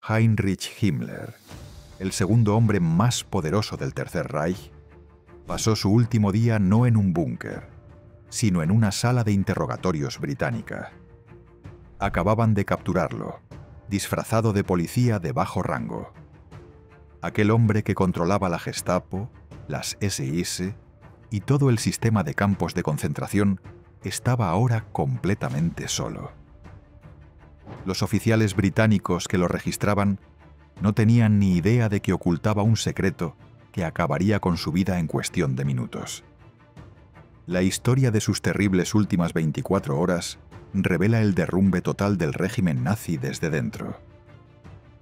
Heinrich Himmler, el segundo hombre más poderoso del Tercer Reich, pasó su último día no en un búnker, sino en una sala de interrogatorios británica. Acababan de capturarlo, disfrazado de policía de bajo rango. Aquel hombre que controlaba la Gestapo, las SS y todo el sistema de campos de concentración estaba ahora completamente solo. Los oficiales británicos que lo registraban no tenían ni idea de que ocultaba un secreto que acabaría con su vida en cuestión de minutos. La historia de sus terribles últimas 24 horas revela el derrumbe total del régimen nazi desde dentro.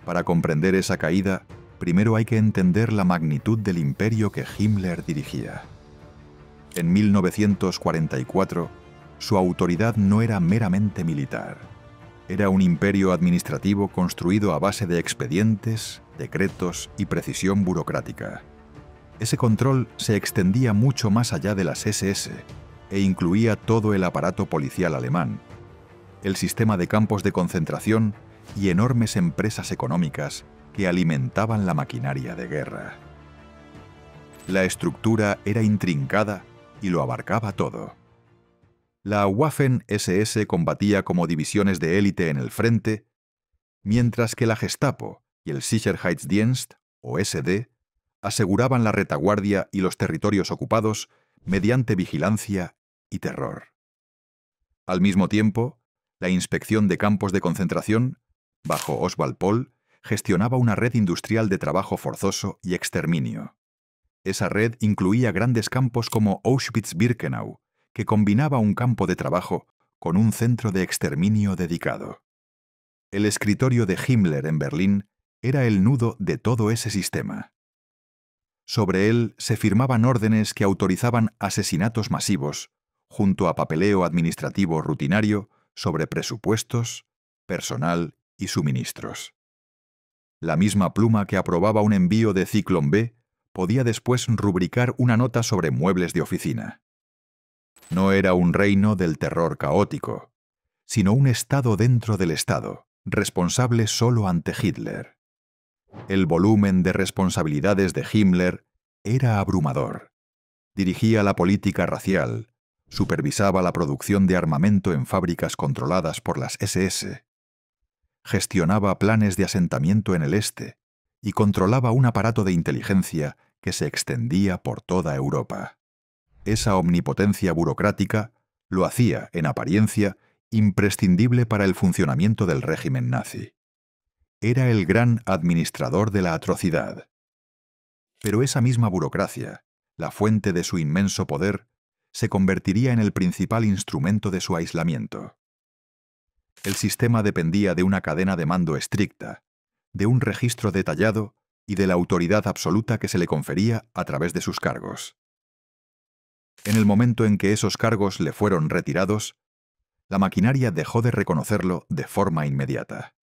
Para comprender esa caída, primero hay que entender la magnitud del imperio que Himmler dirigía. En 1944, su autoridad no era meramente militar. Era un imperio administrativo construido a base de expedientes, decretos y precisión burocrática. Ese control se extendía mucho más allá de las SS e incluía todo el aparato policial alemán, el sistema de campos de concentración y enormes empresas económicas que alimentaban la maquinaria de guerra. La estructura era intrincada y lo abarcaba todo. La Waffen-SS combatía como divisiones de élite en el frente, mientras que la Gestapo y el Sicherheitsdienst, o SD, aseguraban la retaguardia y los territorios ocupados mediante vigilancia y terror. Al mismo tiempo, la Inspección de Campos de Concentración, bajo Oswald Pohl, gestionaba una red industrial de trabajo forzoso y exterminio. Esa red incluía grandes campos como Auschwitz-Birkenau, que combinaba un campo de trabajo con un centro de exterminio dedicado. El escritorio de Himmler en Berlín era el nudo de todo ese sistema. Sobre él se firmaban órdenes que autorizaban asesinatos masivos, junto a papeleo administrativo rutinario sobre presupuestos, personal y suministros. La misma pluma que aprobaba un envío de Zyklon B podía después rubricar una nota sobre muebles de oficina. No era un reino del terror caótico, sino un Estado dentro del Estado, responsable solo ante Hitler. El volumen de responsabilidades de Himmler era abrumador. Dirigía la política racial, supervisaba la producción de armamento en fábricas controladas por las SS, gestionaba planes de asentamiento en el este y controlaba un aparato de inteligencia que se extendía por toda Europa. Esa omnipotencia burocrática lo hacía, en apariencia, imprescindible para el funcionamiento del régimen nazi. Era el gran administrador de la atrocidad. Pero esa misma burocracia, la fuente de su inmenso poder, se convertiría en el principal instrumento de su aislamiento. El sistema dependía de una cadena de mando estricta, de un registro detallado y de la autoridad absoluta que se le confería a través de sus cargos. En el momento en que esos cargos le fueron retirados, la maquinaria dejó de reconocerlo de forma inmediata.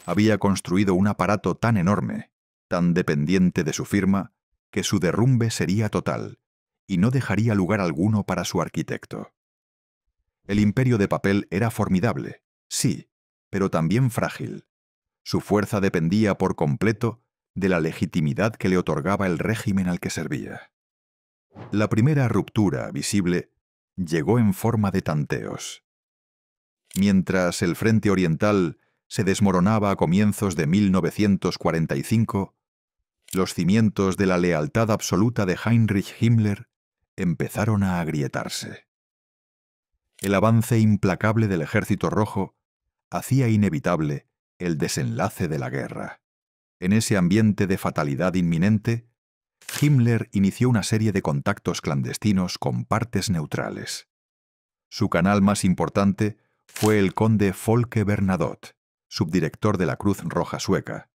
Había construido un aparato tan enorme, tan dependiente de su firma, que su derrumbe sería total y no dejaría lugar alguno para su arquitecto. El imperio de papel era formidable, sí, pero también frágil. Su fuerza dependía por completo de la legitimidad que le otorgaba el régimen al que servía. La primera ruptura visible llegó en forma de tanteos. Mientras el frente oriental se desmoronaba a comienzos de 1945, los cimientos de la lealtad absoluta de Heinrich Himmler empezaron a agrietarse. El avance implacable del Ejército Rojo hacía inevitable el desenlace de la guerra. En ese ambiente de fatalidad inminente, Himmler inició una serie de contactos clandestinos con partes neutrales. Su canal más importante fue el conde Folke Bernadotte, subdirector de la Cruz Roja Sueca.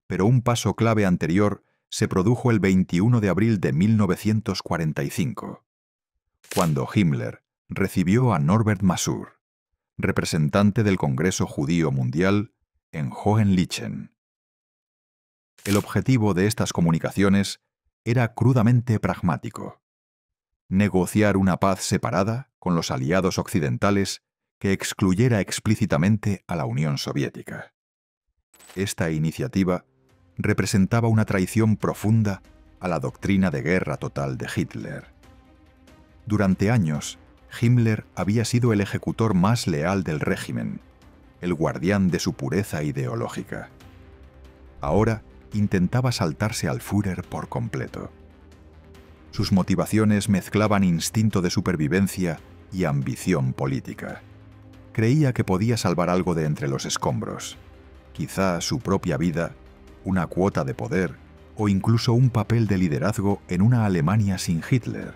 Pero un paso clave anterior se produjo el 21 de abril de 1945, cuando Himmler recibió a Norbert Masur, representante del Congreso Judío Mundial, en Hohenlichen. El objetivo de estas comunicaciones era crudamente pragmático: negociar una paz separada con los aliados occidentales que excluyera explícitamente a la Unión Soviética. Esta iniciativa representaba una traición profunda a la doctrina de guerra total de Hitler. Durante años, Himmler había sido el ejecutor más leal del régimen, el guardián de su pureza ideológica. Ahora intentaba saltarse al Führer por completo. Sus motivaciones mezclaban instinto de supervivencia y ambición política. Creía que podía salvar algo de entre los escombros, quizá su propia vida, una cuota de poder o incluso un papel de liderazgo en una Alemania sin Hitler.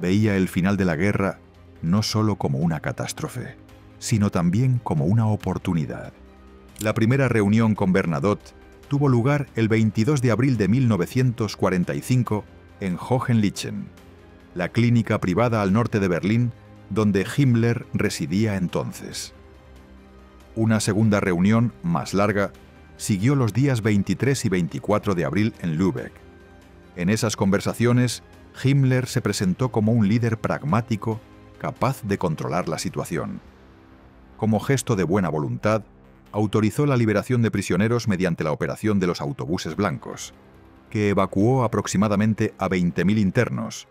Veía el final de la guerra no solo como una catástrofe, sino también como una oportunidad. La primera reunión con Bernadotte tuvo lugar el 22 de abril de 1945 en Hohenlichen, la clínica privada al norte de Berlín donde Himmler residía entonces. Una segunda reunión, más larga, siguió los días 23 y 24 de abril en Lübeck. En esas conversaciones, Himmler se presentó como un líder pragmático capaz de controlar la situación. Como gesto de buena voluntad, autorizó la liberación de prisioneros mediante la operación de los autobuses blancos, que evacuó aproximadamente a 20.000 internos,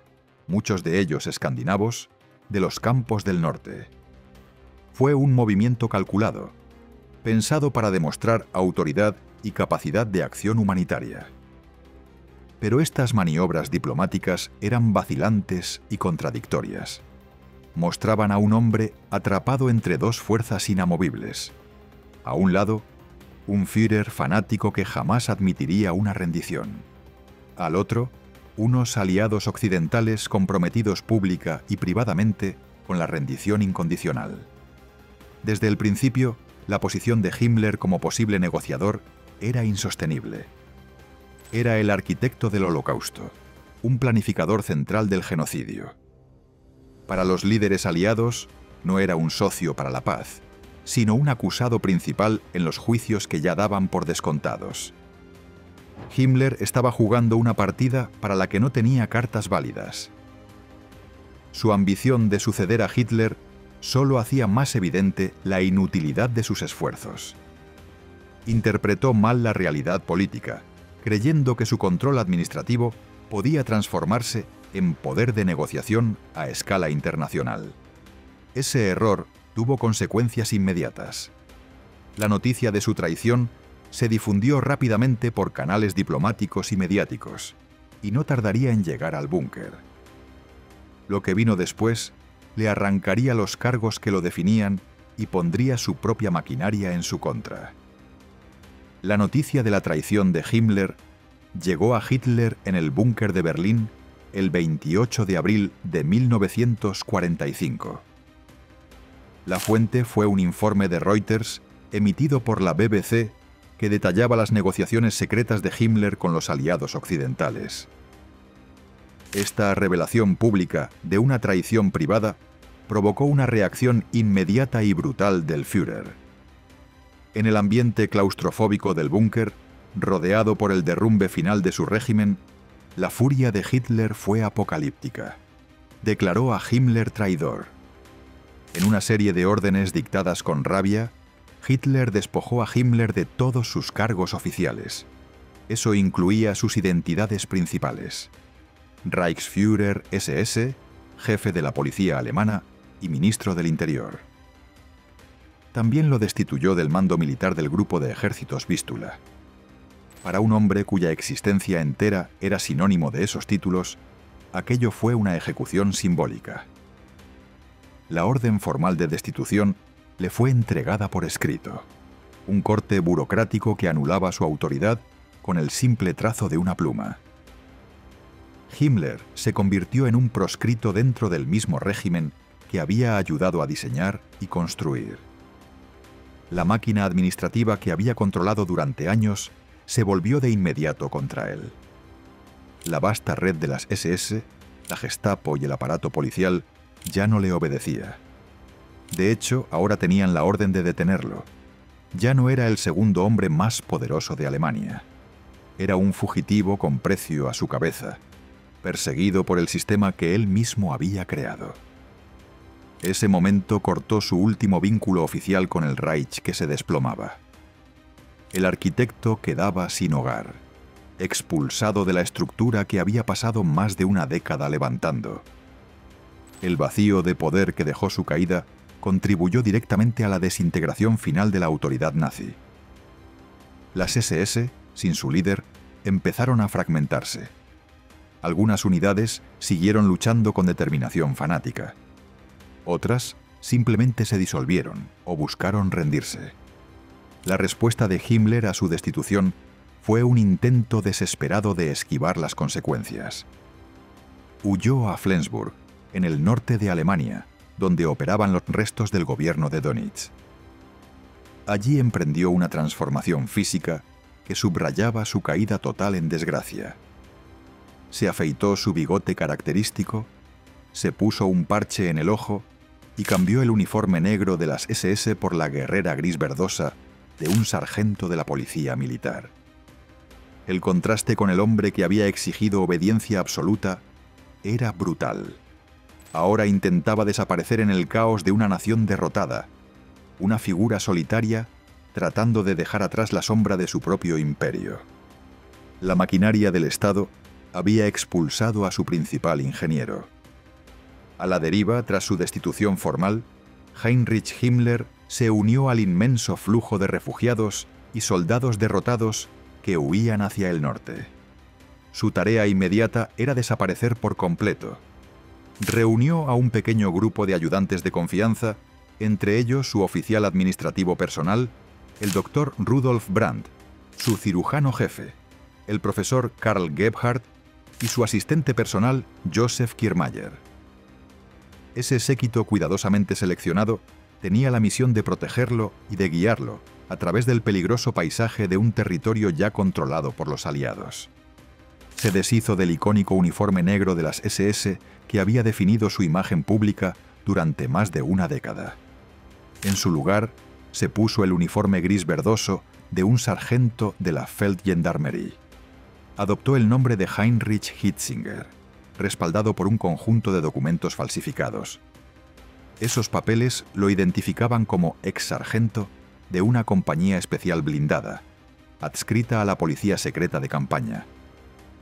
muchos de ellos escandinavos, de los campos del norte. Fue un movimiento calculado, pensado para demostrar autoridad y capacidad de acción humanitaria. Pero estas maniobras diplomáticas eran vacilantes y contradictorias. Mostraban a un hombre atrapado entre dos fuerzas inamovibles. A un lado, un Führer fanático que jamás admitiría una rendición. Al otro, unos aliados occidentales comprometidos pública y privadamente con la rendición incondicional. Desde el principio, la posición de Himmler como posible negociador era insostenible. Era el arquitecto del Holocausto, un planificador central del genocidio. Para los líderes aliados, no era un socio para la paz, sino un acusado principal en los juicios que ya daban por descontados. Himmler estaba jugando una partida para la que no tenía cartas válidas. Su ambición de suceder a Hitler solo hacía más evidente la inutilidad de sus esfuerzos. Interpretó mal la realidad política, creyendo que su control administrativo podía transformarse en poder de negociación a escala internacional. Ese error tuvo consecuencias inmediatas. La noticia de su traición se difundió rápidamente por canales diplomáticos y mediáticos, y no tardaría en llegar al búnker. Lo que vino después le arrancaría los cargos que lo definían y pondría su propia maquinaria en su contra. La noticia de la traición de Himmler llegó a Hitler en el búnker de Berlín el 28 de abril de 1945. La fuente fue un informe de Reuters emitido por la BBC que detallaba las negociaciones secretas de Himmler con los aliados occidentales. Esta revelación pública de una traición privada provocó una reacción inmediata y brutal del Führer. En el ambiente claustrofóbico del búnker, rodeado por el derrumbe final de su régimen, la furia de Hitler fue apocalíptica. Declaró a Himmler traidor. En una serie de órdenes dictadas con rabia, Hitler despojó a Himmler de todos sus cargos oficiales. Eso incluía sus identidades principales: Reichsführer SS, jefe de la policía alemana y ministro del Interior. También lo destituyó del mando militar del grupo de ejércitos Vístula. Para un hombre cuya existencia entera era sinónimo de esos títulos, aquello fue una ejecución simbólica. La orden formal de destitución le fue entregada por escrito, un corte burocrático que anulaba su autoridad con el simple trazo de una pluma. Himmler se convirtió en un proscrito dentro del mismo régimen que había ayudado a diseñar y construir. La máquina administrativa que había controlado durante años se volvió de inmediato contra él. La vasta red de las SS, la Gestapo y el aparato policial ya no le obedecía. De hecho, ahora tenían la orden de detenerlo. Ya no era el segundo hombre más poderoso de Alemania. Era un fugitivo con precio a su cabeza, perseguido por el sistema que él mismo había creado. Ese momento cortó su último vínculo oficial con el Reich que se desplomaba. El arquitecto quedaba sin hogar, expulsado de la estructura que había pasado más de una década levantando. El vacío de poder que dejó su caída contribuyó directamente a la desintegración final de la autoridad nazi. Las SS, sin su líder, empezaron a fragmentarse. Algunas unidades siguieron luchando con determinación fanática. Otras simplemente se disolvieron o buscaron rendirse. La respuesta de Himmler a su destitución fue un intento desesperado de esquivar las consecuencias. Huyó a Flensburg, en el norte de Alemania, donde operaban los restos del gobierno de Dönitz. Allí emprendió una transformación física que subrayaba su caída total en desgracia. Se afeitó su bigote característico, se puso un parche en el ojo y cambió el uniforme negro de las SS por la guerrera gris verdosa de un sargento de la policía militar. El contraste con el hombre que había exigido obediencia absoluta era brutal. Ahora intentaba desaparecer en el caos de una nación derrotada, una figura solitaria tratando de dejar atrás la sombra de su propio imperio. La maquinaria del Estado había expulsado a su principal ingeniero. A la deriva, tras su destitución formal, Heinrich Himmler se unió al inmenso flujo de refugiados y soldados derrotados que huían hacia el norte. Su tarea inmediata era desaparecer por completo. Reunió a un pequeño grupo de ayudantes de confianza, entre ellos su oficial administrativo personal, el doctor Rudolf Brandt, su cirujano jefe, el profesor Karl Gebhardt y su asistente personal Joseph Kiermaier. Ese séquito cuidadosamente seleccionado tenía la misión de protegerlo y de guiarlo a través del peligroso paisaje de un territorio ya controlado por los aliados. Se deshizo del icónico uniforme negro de las SS que había definido su imagen pública durante más de una década. En su lugar, se puso el uniforme gris verdoso de un sargento de la Feldgendarmerie. Adoptó el nombre de Heinrich Hitzinger, respaldado por un conjunto de documentos falsificados. Esos papeles lo identificaban como ex-sargento de una compañía especial blindada, adscrita a la policía secreta de campaña,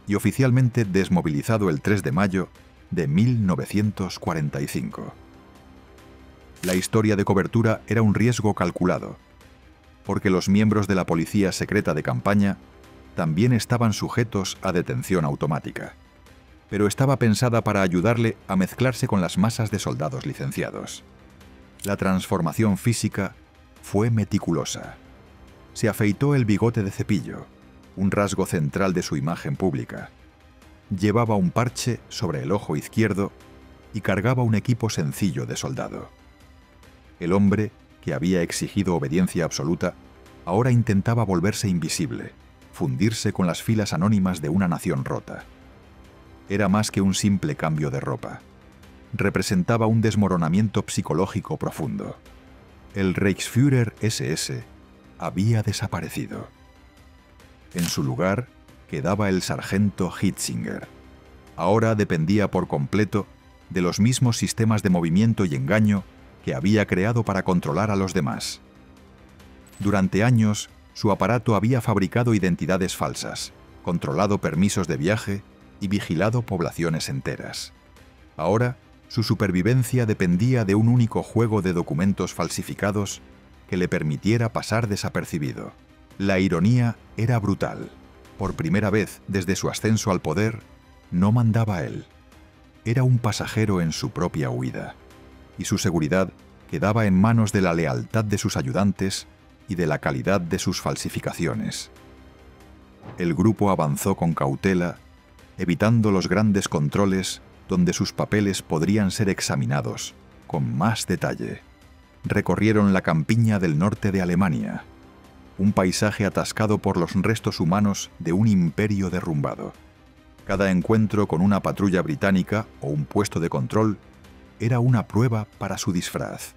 y oficialmente desmovilizado el 3 de mayo de 1945. La historia de cobertura era un riesgo calculado, porque los miembros de la policía secreta de campaña también estaban sujetos a detención automática, pero estaba pensada para ayudarle a mezclarse con las masas de soldados licenciados. La transformación física fue meticulosa. Se afeitó el bigote de cepillo, un rasgo central de su imagen pública. Llevaba un parche sobre el ojo izquierdo y cargaba un equipo sencillo de soldado. El hombre, que había exigido obediencia absoluta, ahora intentaba volverse invisible, fundirse con las filas anónimas de una nación rota. Era más que un simple cambio de ropa. Representaba un desmoronamiento psicológico profundo. El Reichsführer SS había desaparecido. En su lugar quedaba el sargento Hitzinger. Ahora dependía por completo de los mismos sistemas de movimiento y engaño que había creado para controlar a los demás. Durante años, su aparato había fabricado identidades falsas, controlado permisos de viaje y vigilado poblaciones enteras. Ahora, su supervivencia dependía de un único juego de documentos falsificados que le permitiera pasar desapercibido. La ironía era brutal. Por primera vez desde su ascenso al poder, no mandaba él. Era un pasajero en su propia huida, y su seguridad quedaba en manos de la lealtad de sus ayudantes y de la calidad de sus falsificaciones. El grupo avanzó con cautela, evitando los grandes controles donde sus papeles podrían ser examinados con más detalle. Recorrieron la campiña del norte de Alemania, un paisaje atascado por los restos humanos de un imperio derrumbado. Cada encuentro con una patrulla británica o un puesto de control era una prueba para su disfraz.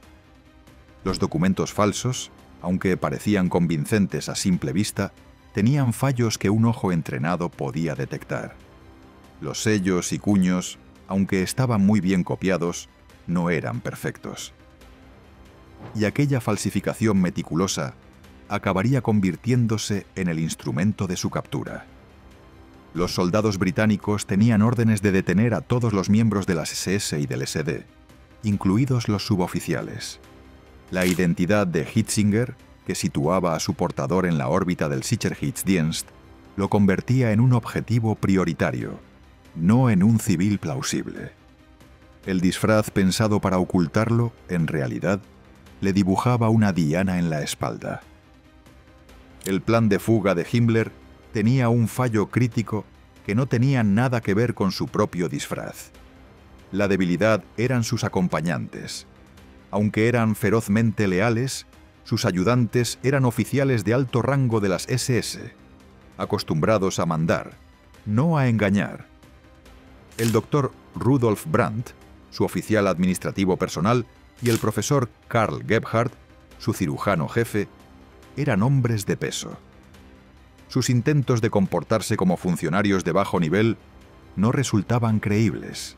Los documentos falsos, aunque parecían convincentes a simple vista, tenían fallos que un ojo entrenado podía detectar. Los sellos y cuños, aunque estaban muy bien copiados, no eran perfectos. Y aquella falsificación meticulosa acabaría convirtiéndose en el instrumento de su captura. Los soldados británicos tenían órdenes de detener a todos los miembros de las SS y del SD, incluidos los suboficiales. La identidad de Hitzinger, que situaba a su portador en la órbita del Sicherheitsdienst, lo convertía en un objetivo prioritario, no en un civil plausible. El disfraz pensado para ocultarlo, en realidad, le dibujaba una diana en la espalda. El plan de fuga de Himmler tenía un fallo crítico que no tenía nada que ver con su propio disfraz. La debilidad eran sus acompañantes. Aunque eran ferozmente leales, sus ayudantes eran oficiales de alto rango de las SS, acostumbrados a mandar, no a engañar. El doctor Rudolf Brandt, su oficial administrativo personal, y el profesor Karl Gebhardt, su cirujano jefe, eran hombres de peso. Sus intentos de comportarse como funcionarios de bajo nivel no resultaban creíbles.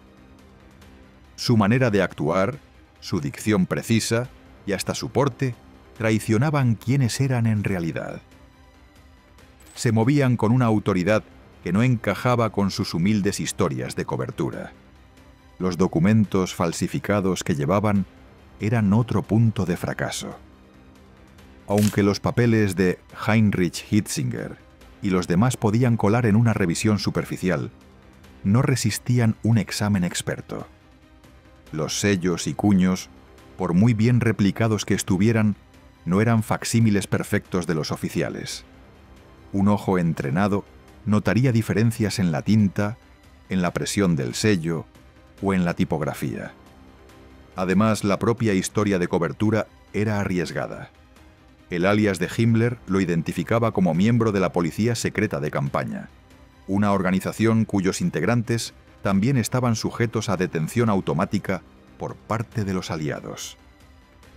Su manera de actuar, su dicción precisa y hasta su porte traicionaban quiénes eran en realidad. Se movían con una autoridad que no encajaba con sus humildes historias de cobertura. Los documentos falsificados que llevaban eran otro punto de fracaso. Aunque los papeles de Heinrich Hitzinger y los demás podían colar en una revisión superficial, no resistían un examen experto. Los sellos y cuños, por muy bien replicados que estuvieran, no eran facsímiles perfectos de los oficiales. Un ojo entrenado notaría diferencias en la tinta, en la presión del sello o en la tipografía. Además, la propia historia de cobertura era arriesgada. El alias de Himmler lo identificaba como miembro de la Policía Secreta de Campaña, una organización cuyos integrantes también estaban sujetos a detención automática por parte de los aliados.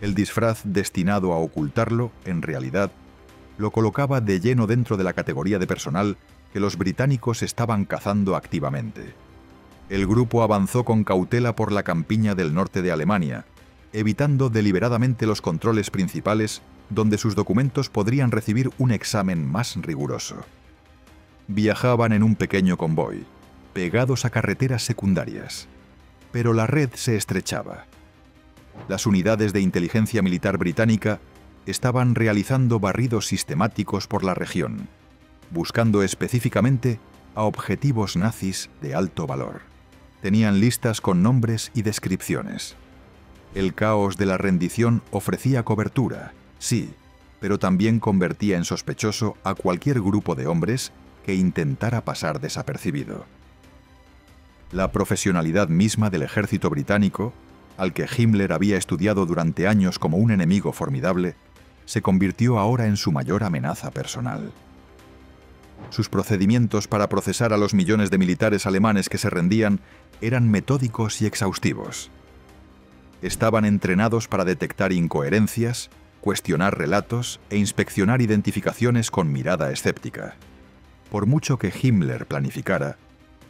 El disfraz destinado a ocultarlo, en realidad, lo colocaba de lleno dentro de la categoría de personal que los británicos estaban cazando activamente. El grupo avanzó con cautela por la campiña del norte de Alemania, evitando deliberadamente los controles principales donde sus documentos podrían recibir un examen más riguroso. Viajaban en un pequeño convoy, pegados a carreteras secundarias, pero la red se estrechaba. Las unidades de inteligencia militar británica estaban realizando barridos sistemáticos por la región, buscando específicamente a objetivos nazis de alto valor. Tenían listas con nombres y descripciones. El caos de la rendición ofrecía cobertura, sí, pero también convertía en sospechoso a cualquier grupo de hombres que intentara pasar desapercibido. La profesionalidad misma del ejército británico, al que Himmler había estudiado durante años como un enemigo formidable, se convirtió ahora en su mayor amenaza personal. Sus procedimientos para procesar a los millones de militares alemanes que se rendían eran metódicos y exhaustivos. Estaban entrenados para detectar incoherencias, cuestionar relatos e inspeccionar identificaciones con mirada escéptica. Por mucho que Himmler planificara,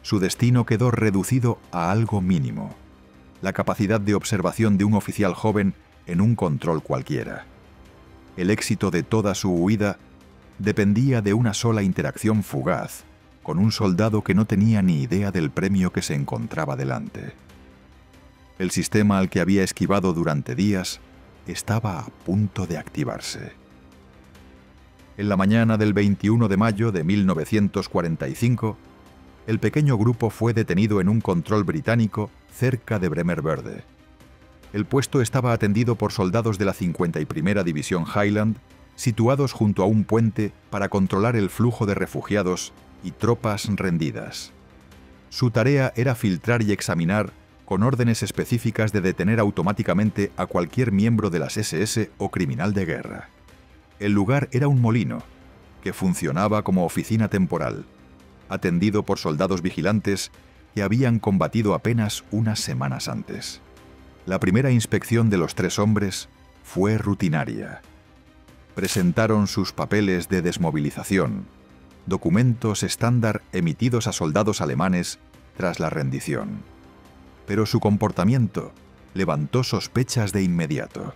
su destino quedó reducido a algo mínimo: la capacidad de observación de un oficial joven en un control cualquiera. El éxito de toda su huida dependía de una sola interacción fugaz con un soldado que no tenía ni idea del premio que se encontraba delante. El sistema al que había esquivado durante días estaba a punto de activarse. En la mañana del 21 de mayo de 1945, el pequeño grupo fue detenido en un control británico cerca de Bremervörde. El puesto estaba atendido por soldados de la 51ª División Highland, situados junto a un puente para controlar el flujo de refugiados y tropas rendidas. Su tarea era filtrar y examinar, con órdenes específicas de detener automáticamente a cualquier miembro de las SS o criminal de guerra. El lugar era un molino, que funcionaba como oficina temporal, atendido por soldados vigilantes que habían combatido apenas unas semanas antes. La primera inspección de los tres hombres fue rutinaria. Presentaron sus papeles de desmovilización, documentos estándar emitidos a soldados alemanes tras la rendición. Pero su comportamiento levantó sospechas de inmediato.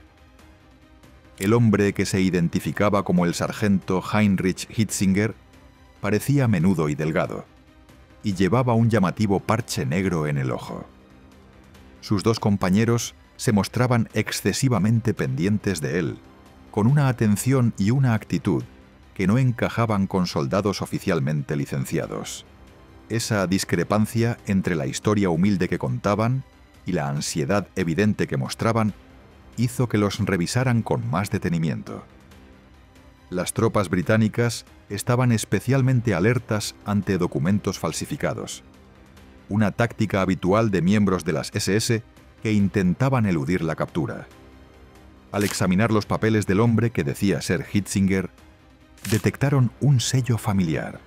El hombre que se identificaba como el sargento Heinrich Hitzinger parecía menudo y delgado, y llevaba un llamativo parche negro en el ojo. Sus dos compañeros se mostraban excesivamente pendientes de él, con una atención y una actitud que no encajaban con soldados oficialmente licenciados. Esa discrepancia entre la historia humilde que contaban y la ansiedad evidente que mostraban hizo que los revisaran con más detenimiento. Las tropas británicas estaban especialmente alertas ante documentos falsificados, una táctica habitual de miembros de las SS que intentaban eludir la captura. Al examinar los papeles del hombre que decía ser Hitzinger, detectaron un sello familiar.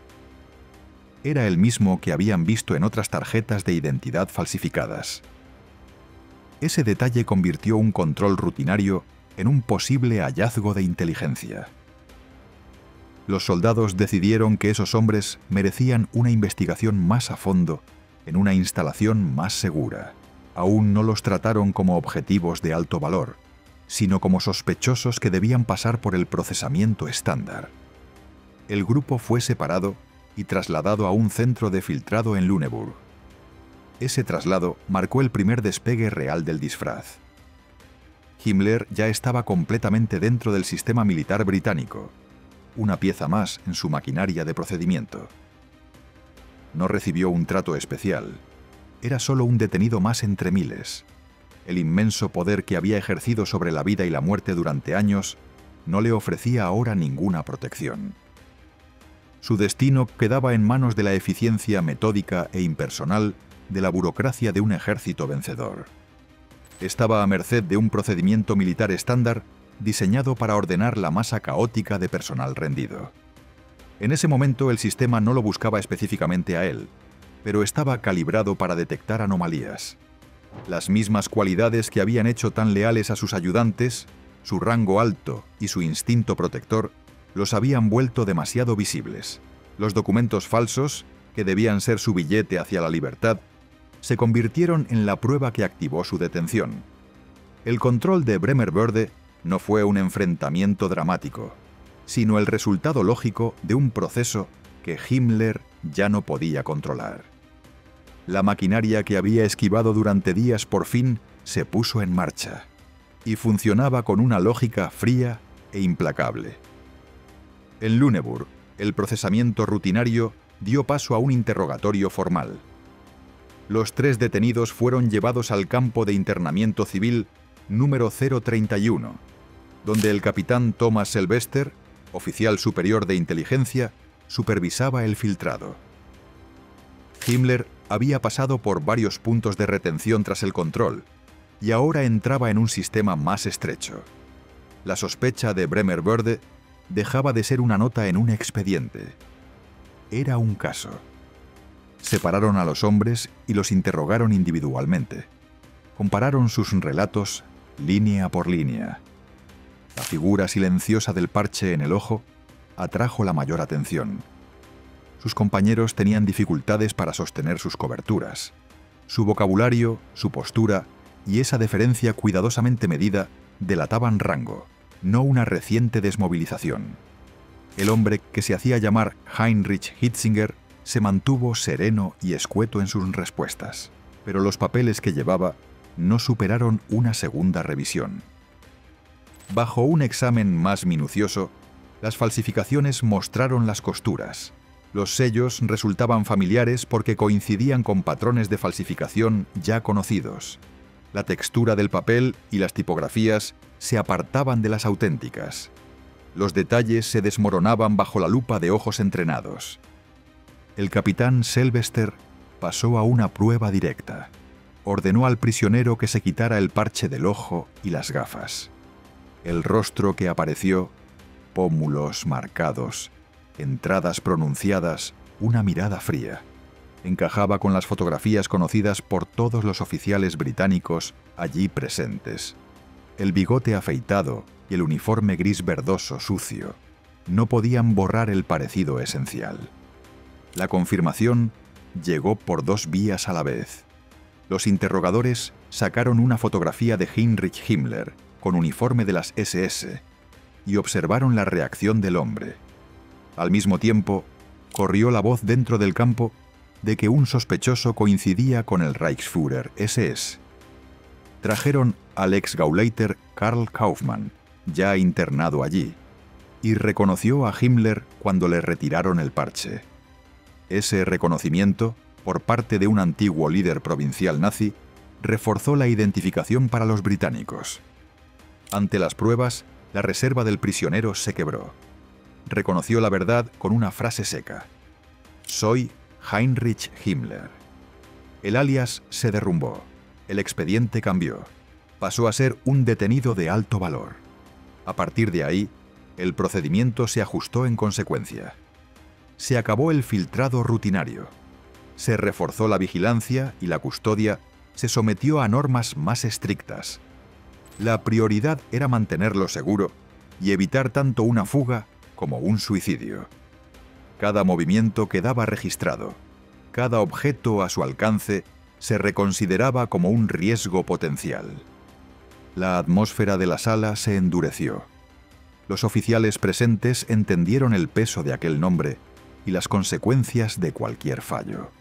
Era el mismo que habían visto en otras tarjetas de identidad falsificadas. Ese detalle convirtió un control rutinario en un posible hallazgo de inteligencia. Los soldados decidieron que esos hombres merecían una investigación más a fondo en una instalación más segura. Aún no los trataron como objetivos de alto valor, sino como sospechosos que debían pasar por el procesamiento estándar. El grupo fue separado y trasladado a un centro de filtrado en Lüneburg. Ese traslado marcó el primer despegue real del disfraz. Himmler ya estaba completamente dentro del sistema militar británico, una pieza más en su maquinaria de procedimiento. No recibió un trato especial. Era solo un detenido más entre miles. El inmenso poder que había ejercido sobre la vida y la muerte durante años no le ofrecía ahora ninguna protección. Su destino quedaba en manos de la eficiencia metódica e impersonal de la burocracia de un ejército vencedor. Estaba a merced de un procedimiento militar estándar diseñado para ordenar la masa caótica de personal rendido. En ese momento el sistema no lo buscaba específicamente a él, pero estaba calibrado para detectar anomalías. Las mismas cualidades que habían hecho tan leales a sus ayudantes, su rango alto y su instinto protector, los habían vuelto demasiado visibles. Los documentos falsos, que debían ser su billete hacia la libertad, se convirtieron en la prueba que activó su detención. El control de Bremerbörde no fue un enfrentamiento dramático, sino el resultado lógico de un proceso que Himmler ya no podía controlar. La maquinaria que había esquivado durante días por fin se puso en marcha, y funcionaba con una lógica fría e implacable. En Lüneburg, el procesamiento rutinario dio paso a un interrogatorio formal. Los 3 detenidos fueron llevados al campo de internamiento civil número 031, donde el capitán Thomas Sylvester, oficial superior de inteligencia, supervisaba el filtrado. Himmler había pasado por varios puntos de retención tras el control, y ahora entraba en un sistema más estrecho. La sospecha de Bremerbörde dejaba de ser una nota en un expediente. Era un caso. Separaron a los hombres y los interrogaron individualmente. Compararon sus relatos línea por línea. La figura silenciosa del parche en el ojo atrajo la mayor atención. Sus compañeros tenían dificultades para sostener sus coberturas. Su vocabulario, su postura y esa deferencia cuidadosamente medida delataban rango, no una reciente desmovilización. El hombre que se hacía llamar Heinrich Hitzinger se mantuvo sereno y escueto en sus respuestas, pero los papeles que llevaba no superaron una segunda revisión. Bajo un examen más minucioso, las falsificaciones mostraron las costuras. Los sellos resultaban familiares porque coincidían con patrones de falsificación ya conocidos. La textura del papel y las tipografías se apartaban de las auténticas. Los detalles se desmoronaban bajo la lupa de ojos entrenados. El capitán Sylvester pasó a una prueba directa. Ordenó al prisionero que se quitara el parche del ojo y las gafas. El rostro que apareció, pómulos marcados, entradas pronunciadas, una mirada fría, encajaba con las fotografías conocidas por todos los oficiales británicos allí presentes. El bigote afeitado y el uniforme gris verdoso sucio no podían borrar el parecido esencial. La confirmación llegó por 2 vías a la vez. Los interrogadores sacaron una fotografía de Heinrich Himmler con uniforme de las SS y observaron la reacción del hombre. Al mismo tiempo, corrió la voz dentro del campo de que un sospechoso coincidía con el Reichsführer SS. Trajeron al ex Gauleiter Karl Kaufmann, ya internado allí, y reconoció a Himmler cuando le retiraron el parche. Ese reconocimiento, por parte de un antiguo líder provincial nazi, reforzó la identificación para los británicos. Ante las pruebas, la reserva del prisionero se quebró. Reconoció la verdad con una frase seca: «Soy Heinrich Himmler». El alias se derrumbó, el expediente cambió, pasó a ser un detenido de alto valor. A partir de ahí, el procedimiento se ajustó en consecuencia. Se acabó el filtrado rutinario. Se reforzó la vigilancia y la custodia se sometió a normas más estrictas. La prioridad era mantenerlo seguro y evitar tanto una fuga como un suicidio. Cada movimiento quedaba registrado. Cada objeto a su alcance se reconsideraba como un riesgo potencial. La atmósfera de la sala se endureció. Los oficiales presentes entendieron el peso de aquel nombre y las consecuencias de cualquier fallo.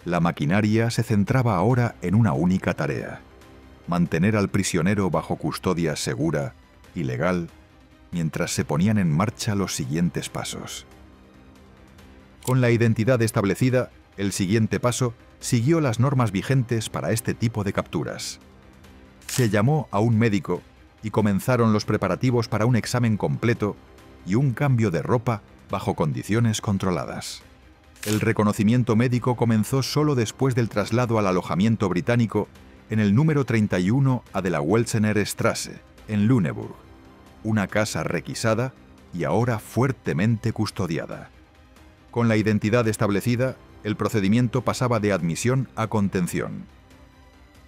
La maquinaria se centraba ahora en una única tarea: mantener al prisionero bajo custodia segura y legal mientras se ponían en marcha los siguientes pasos. Con la identidad establecida, el siguiente paso siguió las normas vigentes para este tipo de capturas. Se llamó a un médico y comenzaron los preparativos para un examen completo y un cambio de ropa bajo condiciones controladas. El reconocimiento médico comenzó solo después del traslado al alojamiento británico en el número 31 A de la Welsener Straße, en Lüneburg, una casa requisada y ahora fuertemente custodiada. Con la identidad establecida, el procedimiento pasaba de admisión a contención.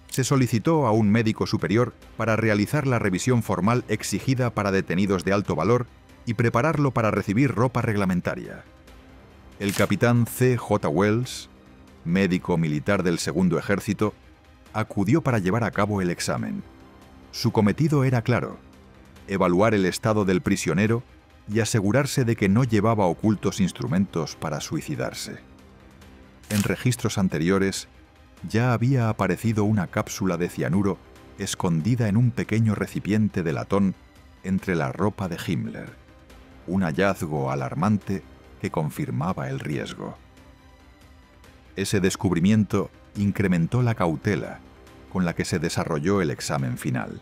Se solicitó a un médico superior para realizar la revisión formal exigida para detenidos de alto valor y prepararlo para recibir ropa reglamentaria. El capitán C.J. Wells, médico militar del Segundo Ejército, acudió para llevar a cabo el examen. Su cometido era claro: evaluar el estado del prisionero y asegurarse de que no llevaba ocultos instrumentos para suicidarse. En registros anteriores, ya había aparecido una cápsula de cianuro escondida en un pequeño recipiente de latón entre la ropa de Himmler, un hallazgo alarmante que confirmaba el riesgo. Ese descubrimiento incrementó la cautela con la que se desarrolló el examen final.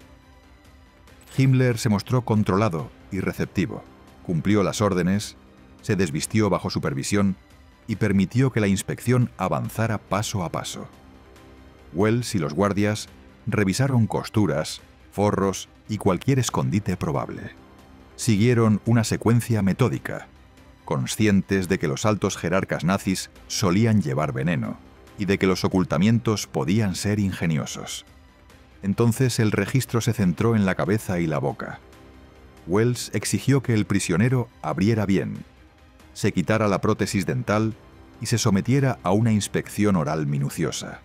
Himmler se mostró controlado y receptivo, cumplió las órdenes, se desvistió bajo supervisión y permitió que la inspección avanzara paso a paso. Wells y los guardias revisaron costuras, forros y cualquier escondite probable. Siguieron una secuencia metódica, conscientes de que los altos jerarcas nazis solían llevar veneno y de que los ocultamientos podían ser ingeniosos. Entonces el registro se centró en la cabeza y la boca. Wells exigió que el prisionero abriera bien, se quitara la prótesis dental y se sometiera a una inspección oral minuciosa.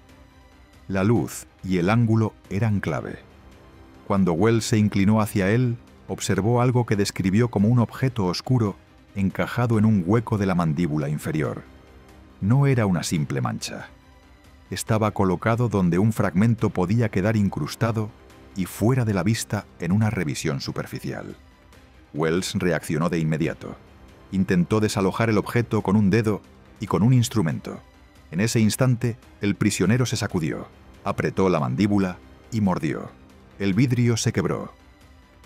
La luz y el ángulo eran clave. Cuando Wells se inclinó hacia él, observó algo que describió como un objeto oscuro encajado en un hueco de la mandíbula inferior. No era una simple mancha. Estaba colocado donde un fragmento podía quedar incrustado y fuera de la vista en una revisión superficial. Wells reaccionó de inmediato. Intentó desalojar el objeto con un dedo y con un instrumento. En ese instante, el prisionero se sacudió, apretó la mandíbula y mordió. El vidrio se quebró.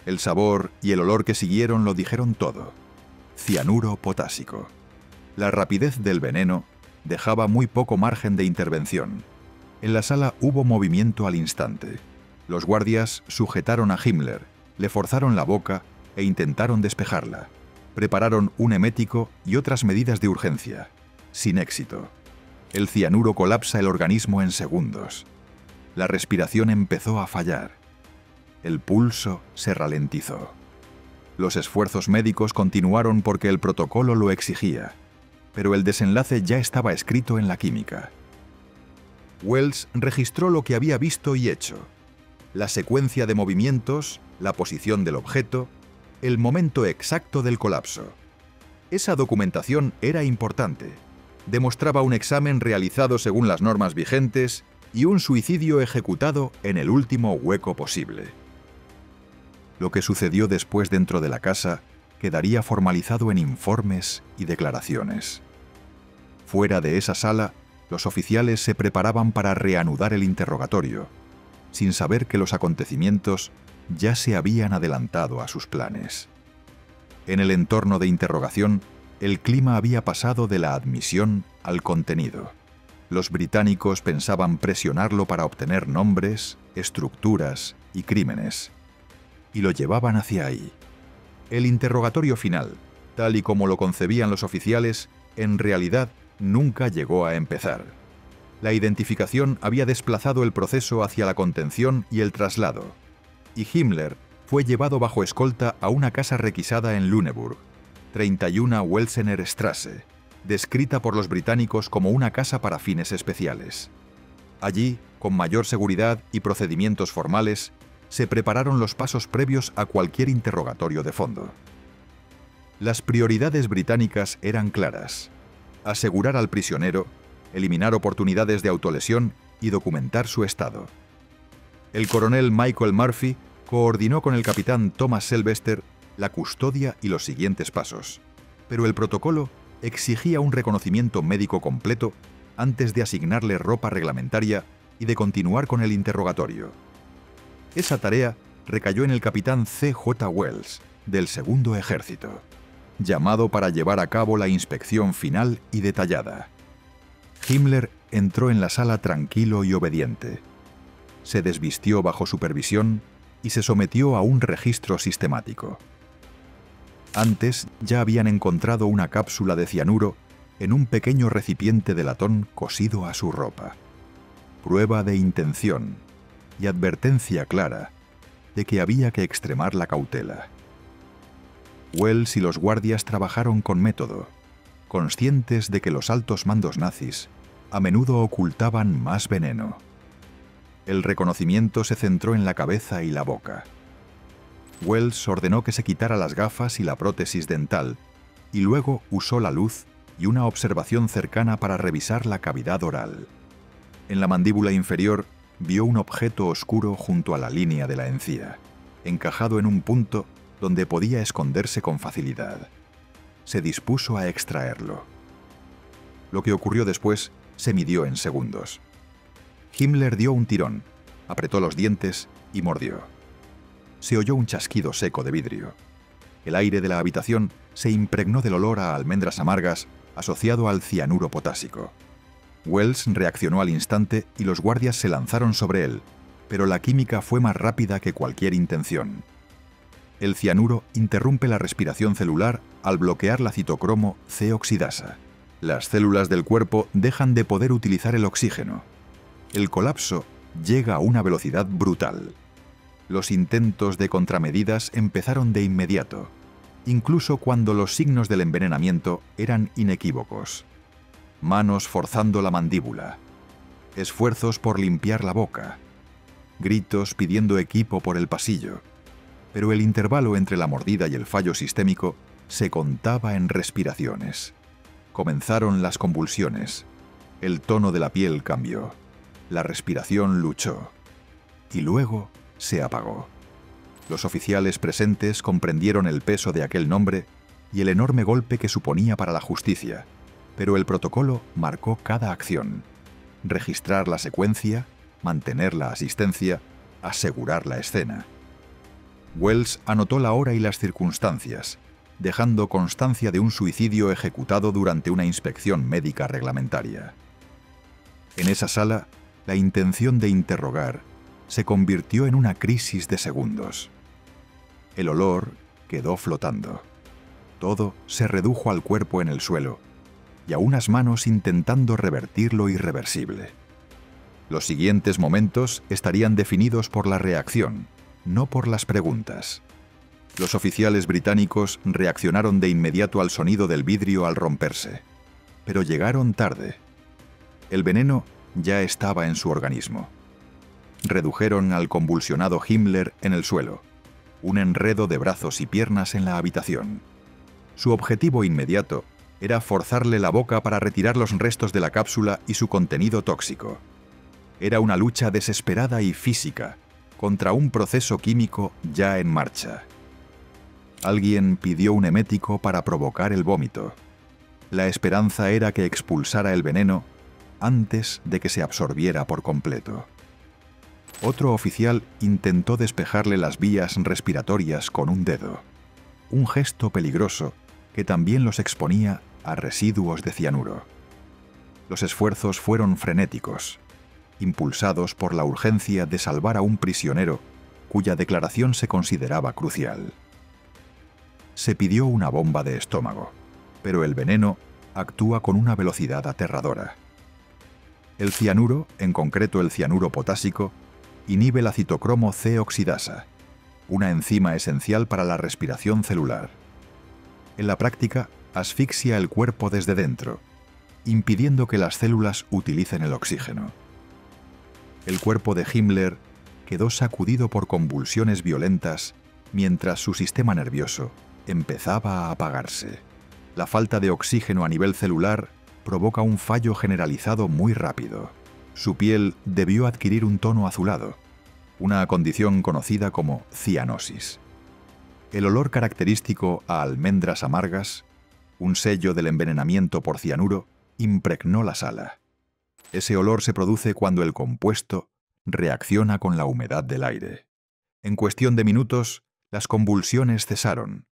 El sabor y el olor que siguieron lo dijeron todo: cianuro potásico. La rapidez del veneno dejaba muy poco margen de intervención. En la sala hubo movimiento al instante. Los guardias sujetaron a Himmler, le forzaron la boca e intentaron despejarla. Prepararon un emético y otras medidas de urgencia. Sin éxito. El cianuro colapsa el organismo en segundos. La respiración empezó a fallar. El pulso se ralentizó. Los esfuerzos médicos continuaron porque el protocolo lo exigía, pero el desenlace ya estaba escrito en la química. Wells registró lo que había visto y hecho: la secuencia de movimientos, la posición del objeto, el momento exacto del colapso. Esa documentación era importante. Demostraba un examen realizado según las normas vigentes y un suicidio ejecutado en el último hueco posible. Lo que sucedió después dentro de la casa quedaría formalizado en informes y declaraciones. Fuera de esa sala, los oficiales se preparaban para reanudar el interrogatorio, sin saber que los acontecimientos ya se habían adelantado a sus planes. En el entorno de interrogación, el clima había pasado de la admisión al contenido. Los británicos pensaban presionarlo para obtener nombres, estructuras y crímenes, y lo llevaban hacia ahí. El interrogatorio final, tal y como lo concebían los oficiales, en realidad nunca llegó a empezar. La identificación había desplazado el proceso hacia la contención y el traslado, y Himmler fue llevado bajo escolta a una casa requisada en Lüneburg, 31 Welsener Straße, descrita por los británicos como una casa para fines especiales. Allí, con mayor seguridad y procedimientos formales, se prepararon los pasos previos a cualquier interrogatorio de fondo. Las prioridades británicas eran claras: asegurar al prisionero, eliminar oportunidades de autolesión y documentar su estado. El coronel Michael Murphy coordinó con el capitán Thomas Sylvester la custodia y los siguientes pasos, pero el protocolo exigía un reconocimiento médico completo antes de asignarle ropa reglamentaria y de continuar con el interrogatorio. Esa tarea recayó en el capitán C.J. Wells, del Segundo Ejército, llamado para llevar a cabo la inspección final y detallada. Himmler entró en la sala tranquilo y obediente. Se desvistió bajo supervisión y se sometió a un registro sistemático. Antes ya habían encontrado una cápsula de cianuro en un pequeño recipiente de latón cosido a su ropa. Prueba de intención y advertencia clara de que había que extremar la cautela. Wells y los guardias trabajaron con método, conscientes de que los altos mandos nazis a menudo ocultaban más veneno. El reconocimiento se centró en la cabeza y la boca. Wells ordenó que se quitara las gafas y la prótesis dental, y luego usó la luz y una observación cercana para revisar la cavidad oral. En la mandíbula inferior vio un objeto oscuro junto a la línea de la encía, encajado en un punto donde podía esconderse con facilidad. Se dispuso a extraerlo. Lo que ocurrió después se midió en segundos. Himmler dio un tirón, apretó los dientes y mordió. Se oyó un chasquido seco de vidrio. El aire de la habitación se impregnó del olor a almendras amargas asociado al cianuro potásico. Wells reaccionó al instante y los guardias se lanzaron sobre él, pero la química fue más rápida que cualquier intención. El cianuro interrumpe la respiración celular al bloquear la citocromo C-oxidasa. Las células del cuerpo dejan de poder utilizar el oxígeno. El colapso llega a una velocidad brutal. Los intentos de contramedidas empezaron de inmediato, incluso cuando los signos del envenenamiento eran inequívocos. Manos forzando la mandíbula, esfuerzos por limpiar la boca, gritos pidiendo equipo por el pasillo, pero el intervalo entre la mordida y el fallo sistémico se contaba en respiraciones. Comenzaron las convulsiones, el tono de la piel cambió, la respiración luchó, y luego se apagó. Los oficiales presentes comprendieron el peso de aquel nombre y el enorme golpe que suponía para la justicia, pero el protocolo marcó cada acción: registrar la secuencia, mantener la asistencia, asegurar la escena. Wells anotó la hora y las circunstancias, dejando constancia de un suicidio ejecutado durante una inspección médica reglamentaria. En esa sala, la intención de interrogar se convirtió en una crisis de segundos. El olor quedó flotando. Todo se redujo al cuerpo en el suelo y a unas manos intentando revertir lo irreversible. Los siguientes momentos estarían definidos por la reacción, no por las preguntas. Los oficiales británicos reaccionaron de inmediato al sonido del vidrio al romperse, pero llegaron tarde. El veneno ya estaba en su organismo. Redujeron al convulsionado Himmler en el suelo, un enredo de brazos y piernas en la habitación. Su objetivo inmediato era forzarle la boca para retirar los restos de la cápsula y su contenido tóxico. Era una lucha desesperada y física contra un proceso químico ya en marcha. Alguien pidió un emético para provocar el vómito. La esperanza era que expulsara el veneno antes de que se absorbiera por completo. Otro oficial intentó despejarle las vías respiratorias con un dedo, un gesto peligroso que también los exponía a residuos de cianuro. Los esfuerzos fueron frenéticos, impulsados por la urgencia de salvar a un prisionero cuya declaración se consideraba crucial. Se pidió una bomba de estómago, pero el veneno actúa con una velocidad aterradora. El cianuro, en concreto el cianuro potásico, inhibe la citocromo C oxidasa, una enzima esencial para la respiración celular. En la práctica, asfixia el cuerpo desde dentro, impidiendo que las células utilicen el oxígeno. El cuerpo de Himmler quedó sacudido por convulsiones violentas mientras su sistema nervioso empezaba a apagarse. La falta de oxígeno a nivel celular provoca un fallo generalizado muy rápido. Su piel debió adquirir un tono azulado, una condición conocida como cianosis. El olor característico a almendras amargas, un sello del envenenamiento por cianuro, impregnó la sala. Ese olor se produce cuando el compuesto reacciona con la humedad del aire. En cuestión de minutos, las convulsiones cesaron.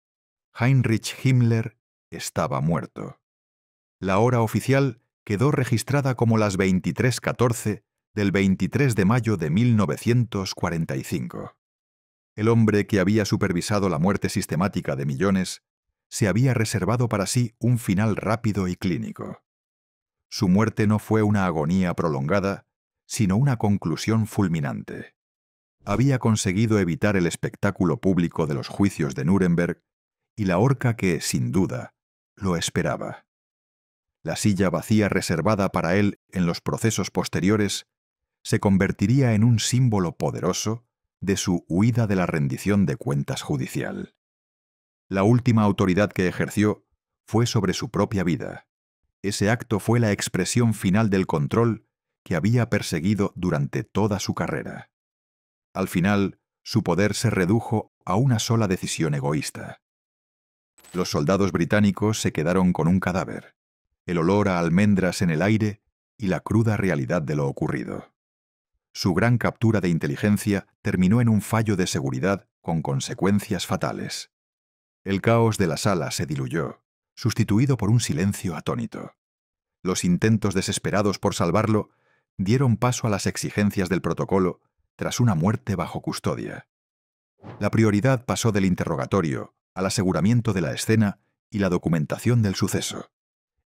Heinrich Himmler estaba muerto. La hora oficial quedó registrada como las 23:14 del 23 de mayo de 1945. El hombre que había supervisado la muerte sistemática de millones se había reservado para sí un final rápido y clínico. Su muerte no fue una agonía prolongada, sino una conclusión fulminante. Había conseguido evitar el espectáculo público de los juicios de Nuremberg y la horca que, sin duda, lo esperaba. La silla vacía reservada para él en los procesos posteriores se convertiría en un símbolo poderoso de su huida de la rendición de cuentas judicial. La última autoridad que ejerció fue sobre su propia vida. Ese acto fue la expresión final del control que había perseguido durante toda su carrera. Al final, su poder se redujo a una sola decisión egoísta. Los soldados británicos se quedaron con un cadáver, el olor a almendras en el aire y la cruda realidad de lo ocurrido. Su gran captura de inteligencia terminó en un fallo de seguridad con consecuencias fatales. El caos de la sala se diluyó, sustituido por un silencio atónito. Los intentos desesperados por salvarlo dieron paso a las exigencias del protocolo tras una muerte bajo custodia. La prioridad pasó del interrogatorio al aseguramiento de la escena y la documentación del suceso.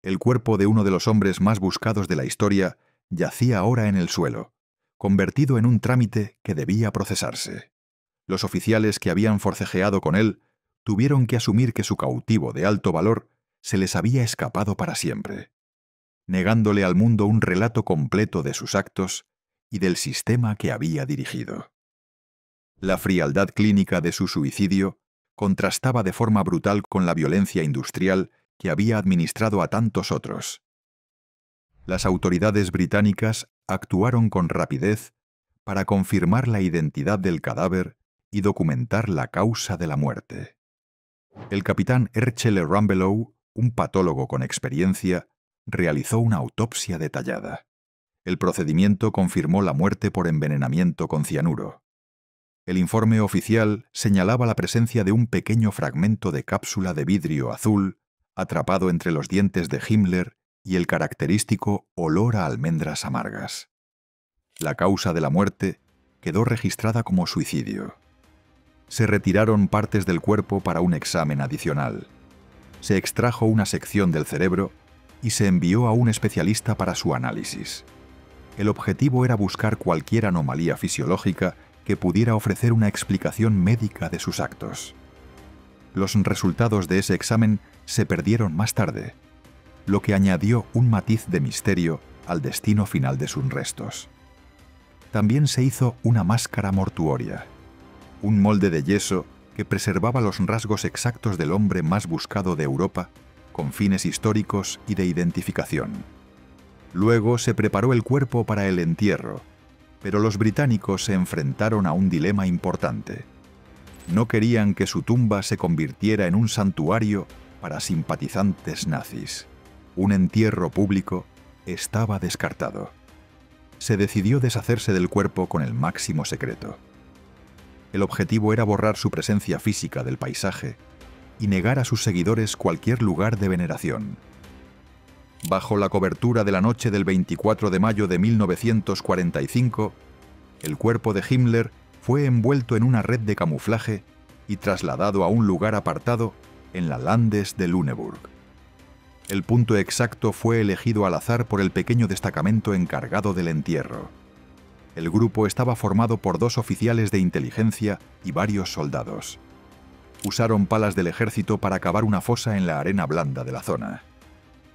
El cuerpo de uno de los hombres más buscados de la historia yacía ahora en el suelo, convertido en un trámite que debía procesarse. Los oficiales que habían forcejeado con él tuvieron que asumir que su cautivo de alto valor se les había escapado para siempre, negándole al mundo un relato completo de sus actos y del sistema que había dirigido. La frialdad clínica de su suicidio contrastaba de forma brutal con la violencia industrial que había administrado a tantos otros. Las autoridades británicas actuaron con rapidez para confirmar la identidad del cadáver y documentar la causa de la muerte. El capitán Herschel Rumbelow, un patólogo con experiencia, realizó una autopsia detallada. El procedimiento confirmó la muerte por envenenamiento con cianuro. El informe oficial señalaba la presencia de un pequeño fragmento de cápsula de vidrio azul atrapado entre los dientes de Himmler y el característico olor a almendras amargas. La causa de la muerte quedó registrada como suicidio. Se retiraron partes del cuerpo para un examen adicional. Se extrajo una sección del cerebro y se envió a un especialista para su análisis. El objetivo era buscar cualquier anomalía fisiológica que pudiera ofrecer una explicación médica de sus actos. Los resultados de ese examen se perdieron más tarde, lo que añadió un matiz de misterio al destino final de sus restos. También se hizo una máscara mortuoria, un molde de yeso que preservaba los rasgos exactos del hombre más buscado de Europa, con fines históricos y de identificación. Luego se preparó el cuerpo para el entierro, pero los británicos se enfrentaron a un dilema importante. No querían que su tumba se convirtiera en un santuario para simpatizantes nazis. Un entierro público estaba descartado. Se decidió deshacerse del cuerpo con el máximo secreto. El objetivo era borrar su presencia física del paisaje y negar a sus seguidores cualquier lugar de veneración. Bajo la cobertura de la noche del 24 de mayo de 1945, el cuerpo de Himmler fue envuelto en una red de camuflaje y trasladado a un lugar apartado en la Landes de Lüneburg. El punto exacto fue elegido al azar por el pequeño destacamento encargado del entierro. El grupo estaba formado por 2 oficiales de inteligencia y varios soldados. Usaron palas del ejército para cavar una fosa en la arena blanda de la zona.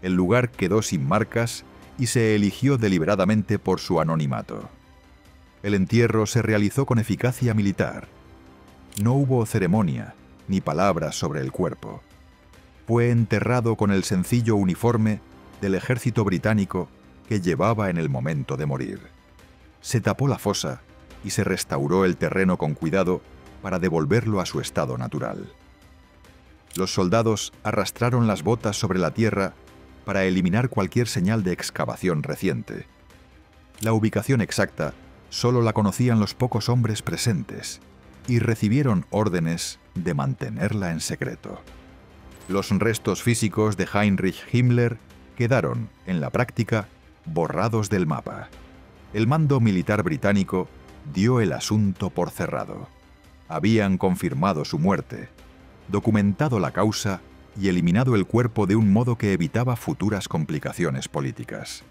El lugar quedó sin marcas y se eligió deliberadamente por su anonimato. El entierro se realizó con eficacia militar. No hubo ceremonia ni palabras sobre el cuerpo. Fue enterrado con el sencillo uniforme del ejército británico que llevaba en el momento de morir. Se tapó la fosa y se restauró el terreno con cuidado para devolverlo a su estado natural. Los soldados arrastraron las botas sobre la tierra para eliminar cualquier señal de excavación reciente. La ubicación exacta solo la conocían los pocos hombres presentes y recibieron órdenes de mantenerla en secreto. Los restos físicos de Heinrich Himmler quedaron, en la práctica, borrados del mapa. El mando militar británico dio el asunto por cerrado. Habían confirmado su muerte, documentado la causa y eliminado el cuerpo de un modo que evitaba futuras complicaciones políticas.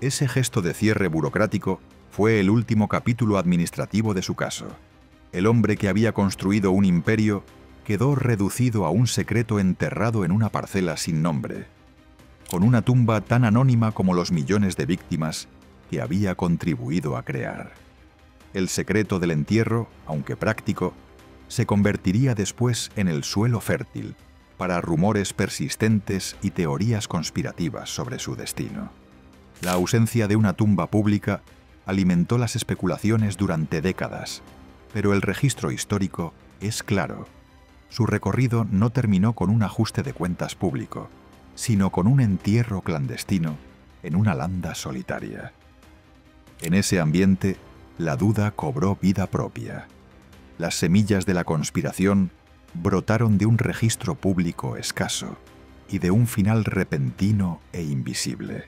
Ese gesto de cierre burocrático fue el último capítulo administrativo de su caso. El hombre que había construido un imperio quedó reducido a un secreto enterrado en una parcela sin nombre, con una tumba tan anónima como los millones de víctimas que había contribuido a crear. El secreto del entierro, aunque práctico, se convertiría después en el suelo fértil para rumores persistentes y teorías conspirativas sobre su destino. La ausencia de una tumba pública alimentó las especulaciones durante décadas, pero el registro histórico es claro. Su recorrido no terminó con un ajuste de cuentas público, sino con un entierro clandestino en una landa solitaria. En ese ambiente, la duda cobró vida propia. Las semillas de la conspiración brotaron de un registro público escaso y de un final repentino e invisible.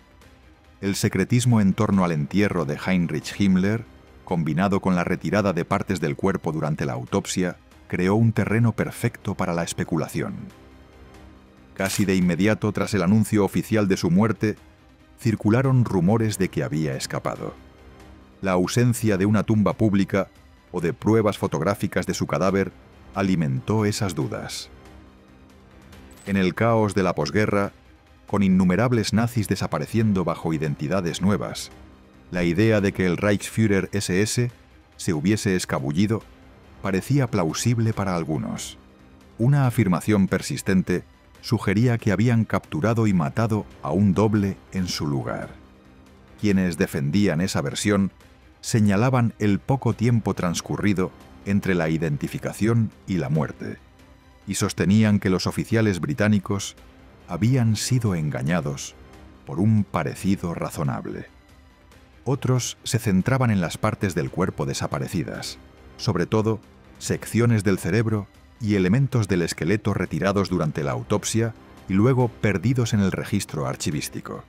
El secretismo en torno al entierro de Heinrich Himmler, combinado con la retirada de partes del cuerpo durante la autopsia, creó un terreno perfecto para la especulación. Casi de inmediato tras el anuncio oficial de su muerte, circularon rumores de que había escapado. La ausencia de una tumba pública o de pruebas fotográficas de su cadáver alimentó esas dudas. En el caos de la posguerra, con innumerables nazis desapareciendo bajo identidades nuevas, la idea de que el Reichsführer SS se hubiese escabullido parecía plausible para algunos. Una afirmación persistente sugería que habían capturado y matado a un doble en su lugar. Quienes defendían esa versión señalaban el poco tiempo transcurrido entre la identificación y la muerte, y sostenían que los oficiales británicos habían sido engañados por un parecido razonable. Otros se centraban en las partes del cuerpo desaparecidas, sobre todo secciones del cerebro y elementos del esqueleto retirados durante la autopsia y luego perdidos en el registro archivístico.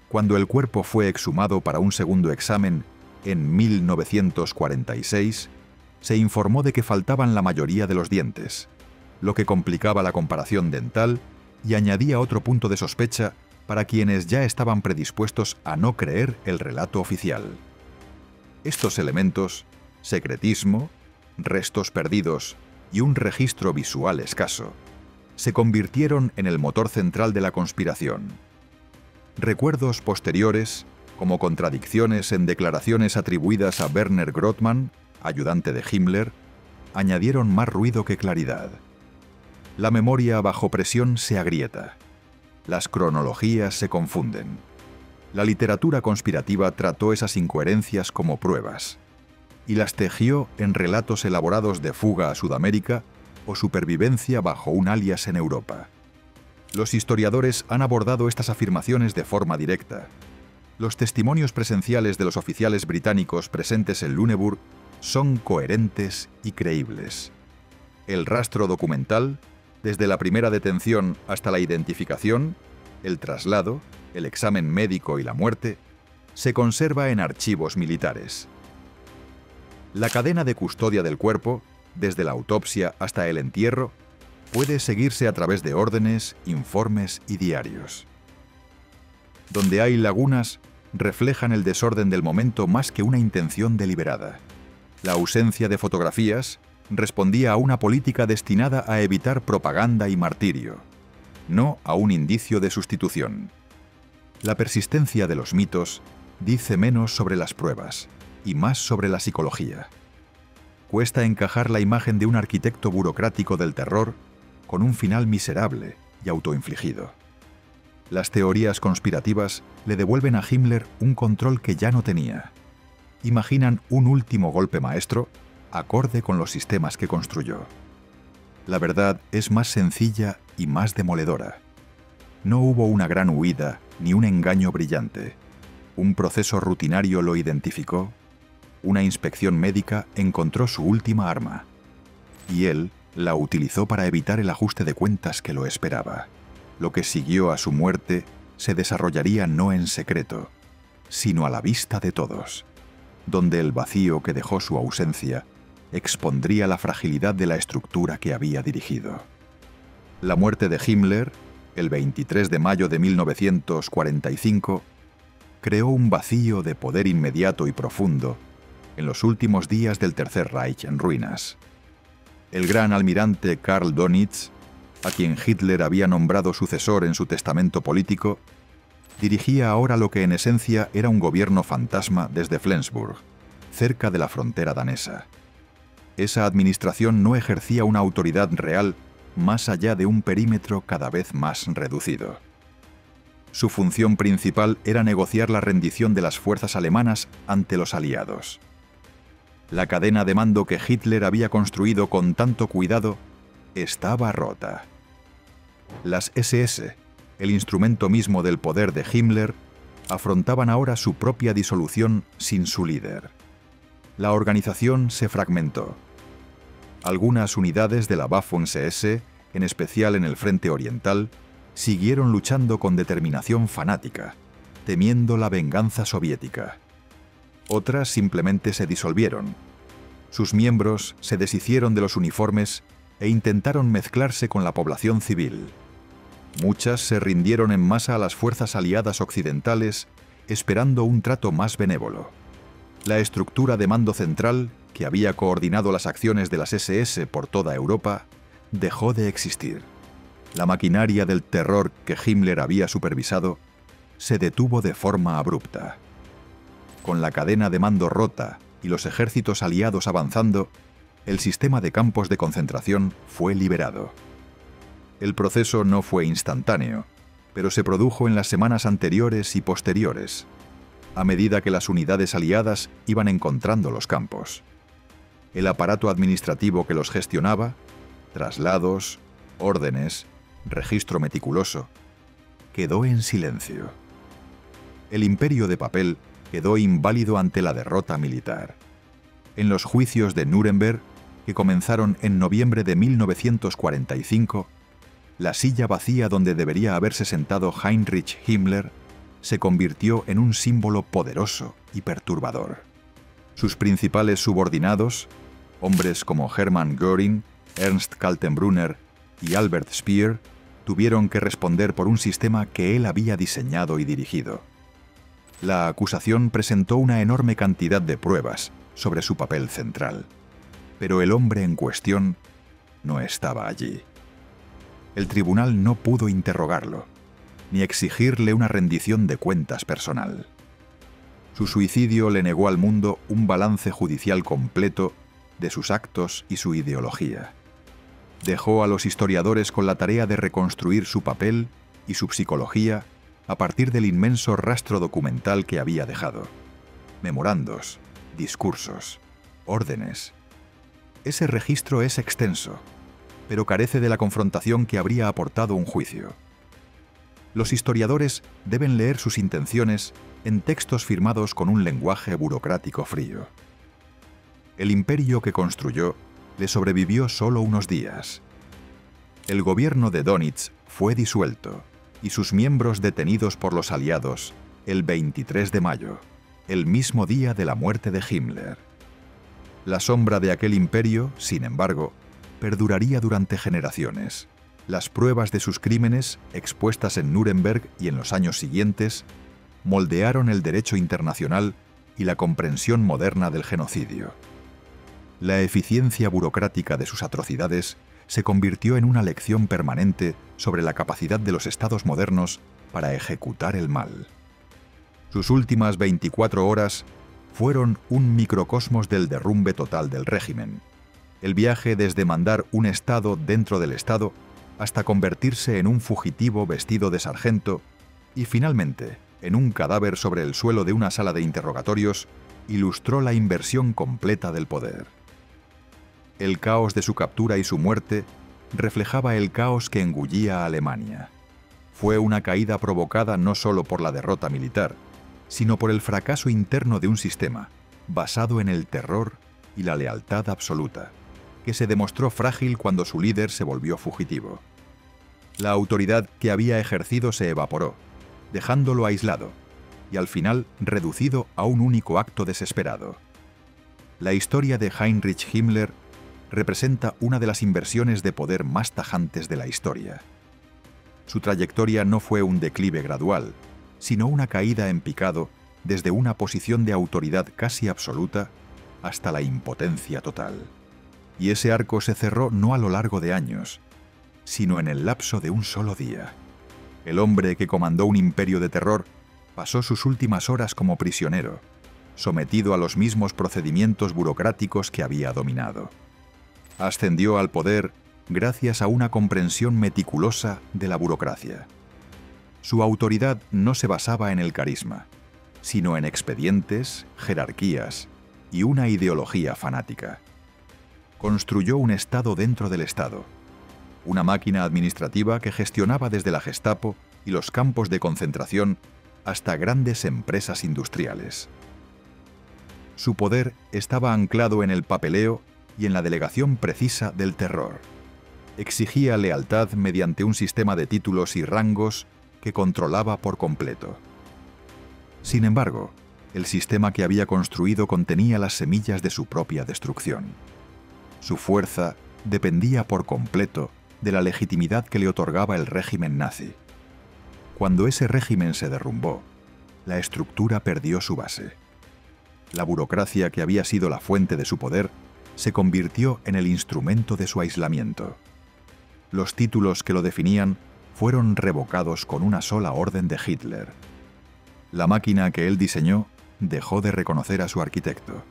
Cuando el cuerpo fue exhumado para un segundo examen en 1946, se informó de que faltaban la mayoría de los dientes, lo que complicaba la comparación dental y añadía otro punto de sospecha para quienes ya estaban predispuestos a no creer el relato oficial. Estos elementos, secretismo, restos perdidos y un registro visual escaso, se convirtieron en el motor central de la conspiración. Recuerdos posteriores, como contradicciones en declaraciones atribuidas a Werner Grothmann, ayudante de Himmler, añadieron más ruido que claridad. La memoria bajo presión se agrieta. Las cronologías se confunden. La literatura conspirativa trató esas incoherencias como pruebas y las tejió en relatos elaborados de fuga a Sudamérica o supervivencia bajo un alias en Europa. Los historiadores han abordado estas afirmaciones de forma directa. Los testimonios presenciales de los oficiales británicos presentes en Lüneburg son coherentes y creíbles. El rastro documental, desde la primera detención hasta la identificación, el traslado, el examen médico y la muerte, se conserva en archivos militares. La cadena de custodia del cuerpo, desde la autopsia hasta el entierro, puede seguirse a través de órdenes, informes y diarios. Donde hay lagunas, reflejan el desorden del momento más que una intención deliberada. La ausencia de fotografías respondía a una política destinada a evitar propaganda y martirio, no a un indicio de sustitución. La persistencia de los mitos dice menos sobre las pruebas y más sobre la psicología. Cuesta encajar la imagen de un arquitecto burocrático del terror con un final miserable y autoinfligido. Las teorías conspirativas le devuelven a Himmler un control que ya no tenía. Imaginan un último golpe maestro acorde con los sistemas que construyó. La verdad es más sencilla y más demoledora. No hubo una gran huida ni un engaño brillante. Un proceso rutinario lo identificó. Una inspección médica encontró su última arma. Y él la utilizó para evitar el ajuste de cuentas que lo esperaba. Lo que siguió a su muerte se desarrollaría no en secreto, sino a la vista de todos, donde el vacío que dejó su ausencia expondría la fragilidad de la estructura que había dirigido. La muerte de Himmler, el 23 de mayo de 1945, creó un vacío de poder inmediato y profundo en los últimos días del Tercer Reich en ruinas. El gran almirante Karl Dönitz, a quien Hitler había nombrado sucesor en su testamento político, dirigía ahora lo que en esencia era un gobierno fantasma desde Flensburg, cerca de la frontera danesa. Esa administración no ejercía una autoridad real más allá de un perímetro cada vez más reducido. Su función principal era negociar la rendición de las fuerzas alemanas ante los aliados. La cadena de mando que Hitler había construido con tanto cuidado estaba rota. Las SS, el instrumento mismo del poder de Himmler, afrontaban ahora su propia disolución sin su líder. La organización se fragmentó. Algunas unidades de la Waffen-SS, en especial en el frente oriental, siguieron luchando con determinación fanática, temiendo la venganza soviética. Otras simplemente se disolvieron. Sus miembros se deshicieron de los uniformes e intentaron mezclarse con la población civil. Muchas se rindieron en masa a las fuerzas aliadas occidentales, esperando un trato más benévolo. La estructura de mando central, que había coordinado las acciones de las SS por toda Europa, dejó de existir. La maquinaria del terror que Himmler había supervisado se detuvo de forma abrupta. Con la cadena de mando rota y los ejércitos aliados avanzando, el sistema de campos de concentración fue liberado. El proceso no fue instantáneo, pero se produjo en las semanas anteriores y posteriores, a medida que las unidades aliadas iban encontrando los campos. El aparato administrativo que los gestionaba, traslados, órdenes, registro meticuloso, quedó en silencio. El imperio de papel quedó inválido ante la derrota militar. En los juicios de Nuremberg, que comenzaron en noviembre de 1945, la silla vacía donde debería haberse sentado Heinrich Himmler se convirtió en un símbolo poderoso y perturbador. Sus principales subordinados, hombres como Hermann Göring, Ernst Kaltenbrunner y Albert Speer, tuvieron que responder por un sistema que él había diseñado y dirigido. La acusación presentó una enorme cantidad de pruebas sobre su papel central, pero el hombre en cuestión no estaba allí. El tribunal no pudo interrogarlo, ni exigirle una rendición de cuentas personal. Su suicidio le negó al mundo un balance judicial completo de sus actos y su ideología. Dejó a los historiadores con la tarea de reconstruir su papel y su psicología a partir del inmenso rastro documental que había dejado. Memorandos, discursos, órdenes. Ese registro es extenso, pero carece de la confrontación que habría aportado un juicio. Los historiadores deben leer sus intenciones en textos firmados con un lenguaje burocrático frío. El imperio que construyó le sobrevivió solo unos días. El gobierno de Dönitz fue disuelto y sus miembros detenidos por los aliados el 23 de mayo, el mismo día de la muerte de Himmler. La sombra de aquel imperio, sin embargo, perduraría durante generaciones. Las pruebas de sus crímenes, expuestas en Nuremberg y en los años siguientes, moldearon el derecho internacional y la comprensión moderna del genocidio. La eficiencia burocrática de sus atrocidades se convirtió en una lección permanente sobre la capacidad de los estados modernos para ejecutar el mal. Sus últimas 24 horas fueron un microcosmos del derrumbe total del régimen. El viaje desde mandar un estado dentro del estado hasta convertirse en un fugitivo vestido de sargento y finalmente en un cadáver sobre el suelo de una sala de interrogatorios, ilustró la inversión completa del poder. El caos de su captura y su muerte reflejaba el caos que engullía a Alemania. Fue una caída provocada no solo por la derrota militar, sino por el fracaso interno de un sistema basado en el terror y la lealtad absoluta, que se demostró frágil cuando su líder se volvió fugitivo. La autoridad que había ejercido se evaporó, dejándolo aislado y al final reducido a un único acto desesperado. La historia de Heinrich Himmler representa una de las inversiones de poder más tajantes de la historia. Su trayectoria no fue un declive gradual, sino una caída en picado desde una posición de autoridad casi absoluta hasta la impotencia total. Y ese arco se cerró no a lo largo de años, sino en el lapso de un solo día. El hombre que comandó un imperio de terror pasó sus últimas horas como prisionero, sometido a los mismos procedimientos burocráticos que había dominado. Ascendió al poder gracias a una comprensión meticulosa de la burocracia. Su autoridad no se basaba en el carisma, sino en expedientes, jerarquías y una ideología fanática. Construyó un Estado dentro del Estado, una máquina administrativa que gestionaba desde la Gestapo y los campos de concentración hasta grandes empresas industriales. Su poder estaba anclado en el papeleo y en la delegación precisa del terror. Exigía lealtad mediante un sistema de títulos y rangos que controlaba por completo. Sin embargo, el sistema que había construido contenía las semillas de su propia destrucción. Su fuerza dependía por completo de la legitimidad que le otorgaba el régimen nazi. Cuando ese régimen se derrumbó, la estructura perdió su base. La burocracia que había sido la fuente de su poder se convirtió en el instrumento de su aislamiento. Los títulos que lo definían fueron revocados con una sola orden de Hitler. La máquina que él diseñó dejó de reconocer a su arquitecto.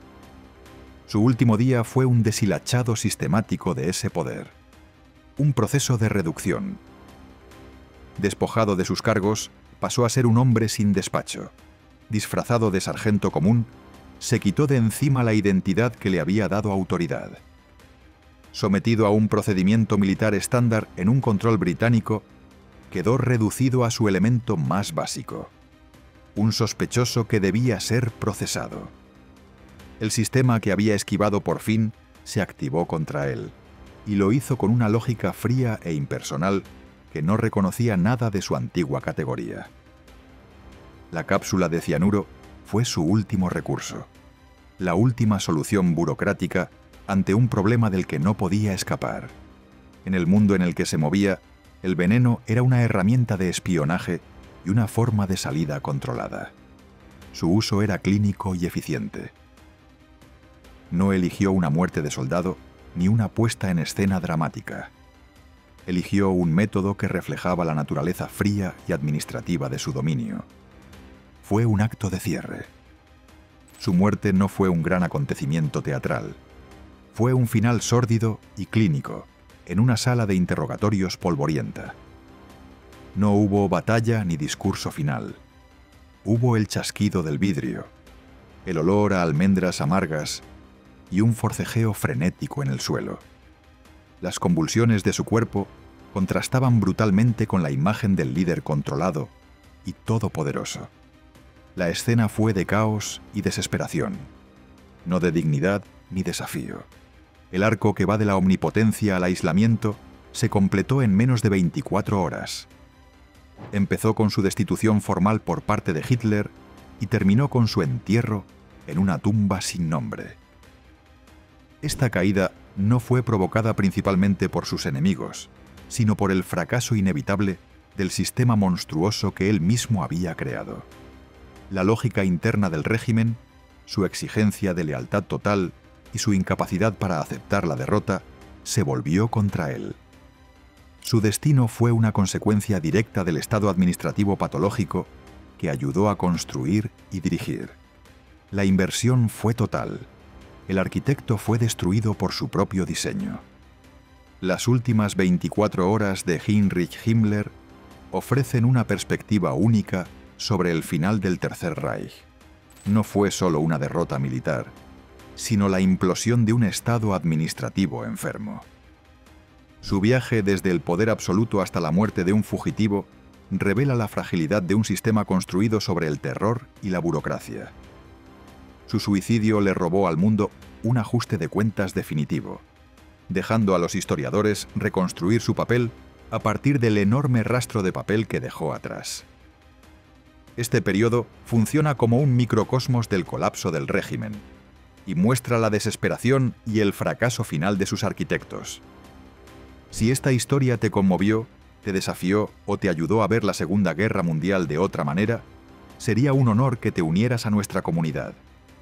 Su último día fue un deshilachado sistemático de ese poder. Un proceso de reducción. Despojado de sus cargos, pasó a ser un hombre sin despacho. Disfrazado de sargento común, se quitó de encima la identidad que le había dado autoridad. Sometido a un procedimiento militar estándar en un control británico, quedó reducido a su elemento más básico: un sospechoso que debía ser procesado. El sistema que había esquivado por fin se activó contra él, y lo hizo con una lógica fría e impersonal que no reconocía nada de su antigua categoría. La cápsula de cianuro fue su último recurso, la última solución burocrática ante un problema del que no podía escapar. En el mundo en el que se movía, el veneno era una herramienta de espionaje y una forma de salida controlada. Su uso era clínico y eficiente. No eligió una muerte de soldado ni una puesta en escena dramática. Eligió un método que reflejaba la naturaleza fría y administrativa de su dominio. Fue un acto de cierre. Su muerte no fue un gran acontecimiento teatral. Fue un final sórdido y clínico, en una sala de interrogatorios polvorienta. No hubo batalla ni discurso final. Hubo el chasquido del vidrio, el olor a almendras amargas y un forcejeo frenético en el suelo. Las convulsiones de su cuerpo contrastaban brutalmente con la imagen del líder controlado y todopoderoso. La escena fue de caos y desesperación, no de dignidad ni desafío. El arco que va de la omnipotencia al aislamiento se completó en menos de 24 horas. Empezó con su destitución formal por parte de Hitler y terminó con su entierro en una tumba sin nombre. Esta caída no fue provocada principalmente por sus enemigos, sino por el fracaso inevitable del sistema monstruoso que él mismo había creado. La lógica interna del régimen, su exigencia de lealtad total y su incapacidad para aceptar la derrota, se volvió contra él. Su destino fue una consecuencia directa del estado administrativo patológico que ayudó a construir y dirigir. La inversión fue total. El arquitecto fue destruido por su propio diseño. Las últimas 24 horas de Heinrich Himmler ofrecen una perspectiva única sobre el final del Tercer Reich. No fue solo una derrota militar, sino la implosión de un estado administrativo enfermo. Su viaje desde el poder absoluto hasta la muerte de un fugitivo revela la fragilidad de un sistema construido sobre el terror y la burocracia. Su suicidio le robó al mundo un ajuste de cuentas definitivo, dejando a los historiadores reconstruir su papel a partir del enorme rastro de papel que dejó atrás. Este periodo funciona como un microcosmos del colapso del régimen y muestra la desesperación y el fracaso final de sus arquitectos. Si esta historia te conmovió, te desafió o te ayudó a ver la Segunda Guerra Mundial de otra manera, sería un honor que te unieras a nuestra comunidad,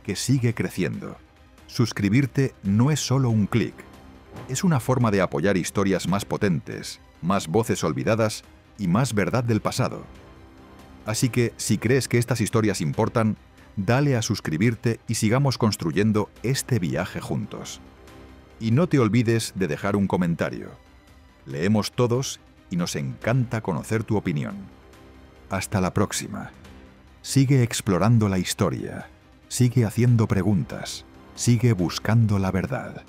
que sigue creciendo. Suscribirte no es solo un clic, es una forma de apoyar historias más potentes, más voces olvidadas y más verdad del pasado. Así que, si crees que estas historias importan, dale a suscribirte y sigamos construyendo este viaje juntos. Y no te olvides de dejar un comentario. Leemos todos y nos encanta conocer tu opinión. Hasta la próxima. Sigue explorando la historia, sigue haciendo preguntas, sigue buscando la verdad.